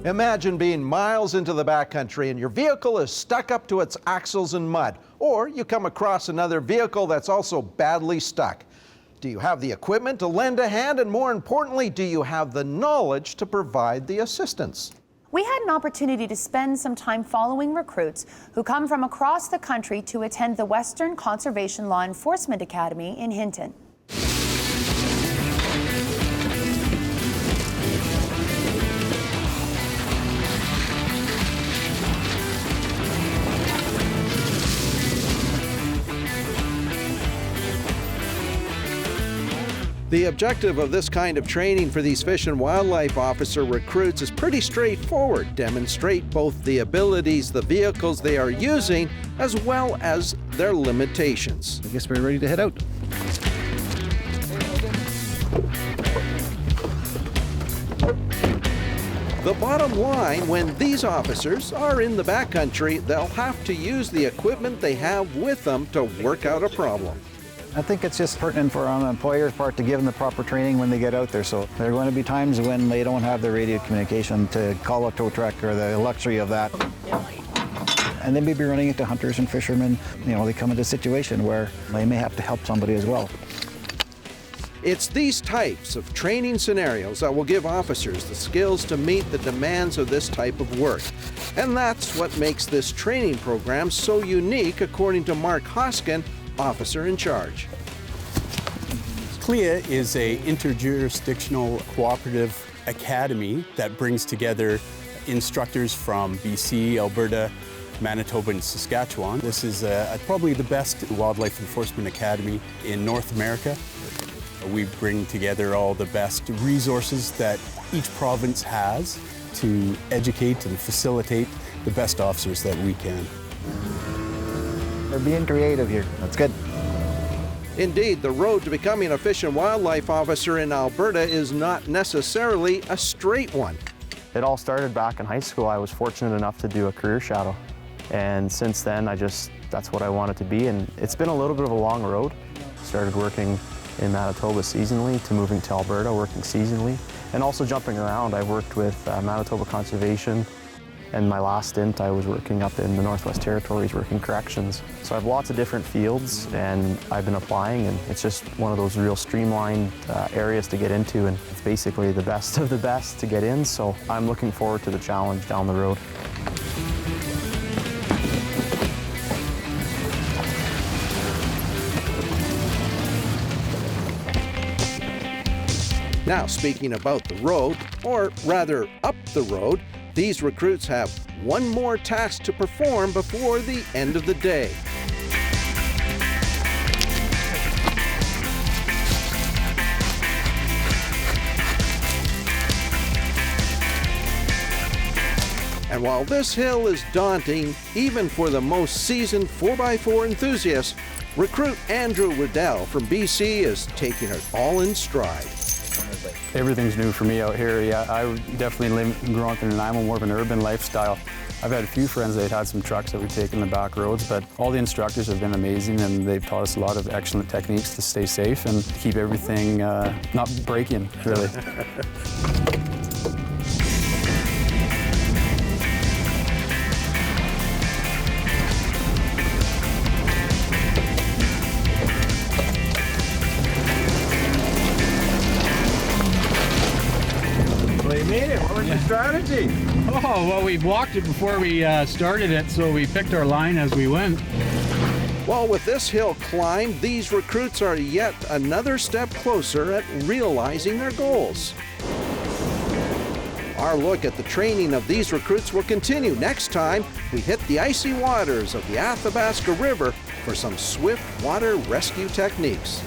Imagine being miles into the backcountry and your vehicle is stuck up to its axles in mud, or you come across another vehicle that's also badly stuck. Do you have the equipment to lend a hand, and more importantly, do you have the knowledge to provide the assistance? We had an opportunity to spend some time following recruits who come from across the country to attend the Western Conservation Law Enforcement Academy in Hinton. The objective of this kind of training for these Fish and Wildlife Officer recruits is pretty straightforward. Demonstrate both the abilities, the vehicles they are using, as well as their limitations. I guess we're ready to head out. The bottom line, when these officers are in the backcountry, they'll have to use the equipment they have with them to work out a problem. I think it's just pertinent for on the employer's part to give them the proper training when they get out there. So there are going to be times when they don't have the radio communication to call a tow truck or the luxury of that. And they may be running into hunters and fishermen. You know, they come into a situation where they may have to help somebody as well. It's these types of training scenarios that will give officers the skills to meet the demands of this type of work. And that's what makes this training program so unique, according to Mark Hoskin, officer in charge. CLIA is an interjurisdictional cooperative academy that brings together instructors from BC, Alberta, Manitoba, and Saskatchewan. This is probably the best wildlife enforcement academy in North America. We bring together all the best resources that each province has to educate and facilitate the best officers that we can. They're being creative here. That's good. Indeed, the road to becoming a Fish and Wildlife Officer in Alberta is not necessarily a straight one. It all started back in high school. I was fortunate enough to do a career shadow. And since then, that's what I wanted to be. And it's been a little bit of a long road. Started working in Manitoba seasonally to moving to Alberta, working seasonally, and also jumping around. I worked with Manitoba Conservation, and my last stint I was working up in the Northwest Territories, working corrections. So I have lots of different fields, and I've been applying, and it's just one of those real streamlined areas to get into, and it's basically the best of the best to get in, so I'm looking forward to the challenge down the road. Now, speaking about the road, or rather up the road, these recruits have one more task to perform before the end of the day. And while this hill is daunting, even for the most seasoned 4x4 enthusiasts, recruit Andrew Riddell from BC is taking it all in stride. Everything's new for me out here. Yeah, I definitely grew up in an animal, more of an urban lifestyle. I've had a few friends that had some trucks that we take in the back roads, but all the instructors have been amazing, and they've taught us a lot of excellent techniques to stay safe and keep everything not breaking, really. What was your strategy? Oh, well, we walked it before we started it, so we picked our line as we went. Well, with this hill climbed, these recruits are yet another step closer at realizing their goals. Our look at the training of these recruits will continue next time we hit the icy waters of the Athabasca River for some swift water rescue techniques.